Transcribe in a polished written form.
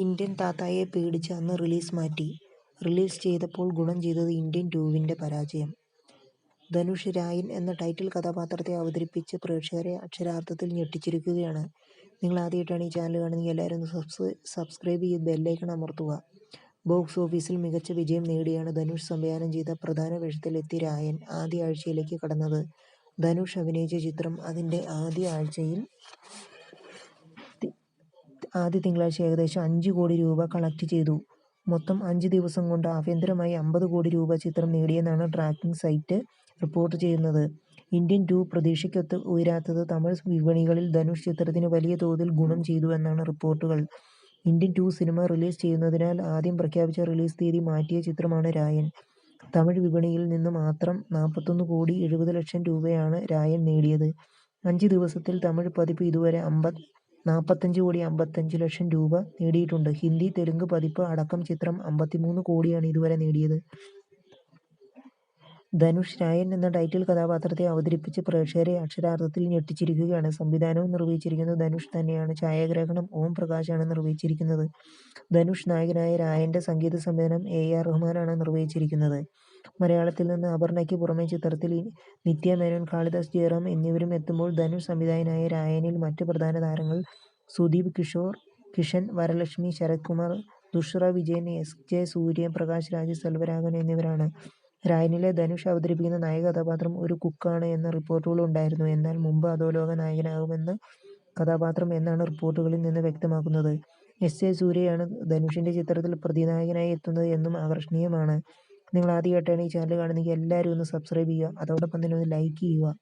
Indian താത്തായെ പേടിച്ച് അന്ന് release മാറ്റി. റിലീസ് ചെയ്തപ്പോൾ ഗുണം ചെയ്തത് ഇന്ത്യൻ 2വിൻ്റെ പരാജയം. ധനുഷ് രായൻ എന്ന ടൈറ്റിൽ കഥാപാത്രത്തെ അവതരിപ്പിച്ച് പ്രേക്ഷകരെ അക്ഷരാർത്ഥത്തിൽ ഞെട്ടിച്ചിരിക്കുകയാണ്. നിങ്ങൾ ആദ്യമായിട്ടാണ് ഈ ചാനൽ കാണുന്നതെങ്കിൽ എല്ലാവരും ഒന്ന് സബ്സ്ക്രൈബ് ചെയ്ത് ബെല്ലൈക്കൺ അമർത്തുക. ബോക്സ് ഓഫീസിൽ മികച്ച വിജയം നേടിയാണ് ധനുഷ് സംവിധാനം ചെയ്ത പ്രധാന വേഷത്തിലെത്തിയ രായൻ ആദ്യ ആഴ്ചയിലേക്ക് കടന്നത്. ധനുഷ് അഭിനയിച്ച ചിത്രം അതിൻ്റെ ആദ്യ തിങ്കളാഴ്ച ഏകദേശം 5 കോടി രൂപ കളക്ട് ചെയ്തു. മൊത്തം 5 ദിവസം കൊണ്ട് ആഭ്യന്തരമായി 50 കോടി രൂപ ചിത്രം നേടിയെന്നാണ് ട്രാക്കിംഗ് സൈറ്റ് റിപ്പോർട്ട് ചെയ്യുന്നത്. ഇന്ത്യൻ 2 പ്രതീക്ഷയ്ക്കൊത്ത് ഉയരാത്തത് തമിഴ് വിപണികളിൽ ധനുഷ് ചിത്രത്തിന് വലിയ തോതിൽ ഗുണം ചെയ്തുവെന്നാണ് റിപ്പോർട്ടുകൾ. ഇന്ത്യൻ 2 സിനിമ റിലീസ് ചെയ്യുന്നതിനാൽ ആദ്യം പ്രഖ്യാപിച്ച റിലീസ് തീയതി മാറ്റിയ ചിത്രമാണ് രായൻ. തമിഴ് വിപണിയിൽ നിന്ന് മാത്രം 41 കോടി 70 ലക്ഷം രൂപയാണ് രായൻ നേടിയത്. 5 ദിവസത്തിൽ തമിഴ് പതിപ്പ് ഇതുവരെ 45 കോടി 55 ലക്ഷം രൂപ നേടിയിട്ടുണ്ട്. ഹിന്ദി, തെലുങ്ക് പതിപ്പ് അടക്കം ചിത്രം 53 കോടിയാണ് ഇതുവരെ നേടിയത്. ധനുഷ് രായൻ എന്ന ടൈറ്റിൽ കഥാപാത്രത്തെ അവതരിപ്പിച്ച് പ്രേക്ഷകരെ അക്ഷരാർത്ഥത്തിൽ ഞെട്ടിച്ചിരിക്കുകയാണ്. സംവിധാനവും നിർവഹിച്ചിരിക്കുന്നത് ധനുഷ് തന്നെയാണ്. ഛായാഗ്രഹണം ഓം പ്രകാശാണ് നിർവഹിച്ചിരിക്കുന്നത്. ധനുഷ് നായകനായ രായൻ്റെ സംഗീത സംവിധാനം AR റഹ്മാനാണ് നിർവഹിച്ചിരിക്കുന്നത്. മലയാളത്തിൽ നിന്ന് അപർണയ്ക്ക് പുറമെ ചിത്രത്തിൽ നിത്യ മേനോൻ, കാളിദാസ് ജയറാം എന്നിവരും എത്തുമ്പോൾ ധനുഷ് സംവിധായകനായ രായനിൽ മറ്റ് പ്രധാന താരങ്ങൾ സുദീപ് കിഷൻ, വരലക്ഷ്മി, ശരത് കുമാർ, ദുഷ്ര വിജയൻ, SJ സൂര്യ, പ്രകാശ് രാജ്, സെൽവരാഘവൻ എന്നിവരാണ്. രായനിലെ ധനുഷ് അവതരിപ്പിക്കുന്ന നായക കഥാപാത്രം ഒരു കുക്കാണ് എന്ന റിപ്പോർട്ടുകൾ ഉണ്ടായിരുന്നു. എന്നാൽ മുമ്പ് അധോലോക നായകനാകുമെന്ന കഥാപാത്രം എന്നാണ് റിപ്പോർട്ടുകളിൽ നിന്ന് വ്യക്തമാക്കുന്നത്. SJ സൂര്യയാണ് ധനുഷിൻ്റെ ചിത്രത്തിൽ പ്രതിനായകനായി എത്തുന്നത് എന്നും ആകർഷണീയമാണ്. നിങ്ങൾ ആദ്യമായിട്ടാണ് ഈ ചാനൽ കാണുന്നതെങ്കിൽ എല്ലാവരും ഒന്ന് സബ്സ്ക്രൈബ് ചെയ്യുക. അതോടൊപ്പം തന്നെ ഒന്ന് ലൈക്ക് ചെയ്യുക.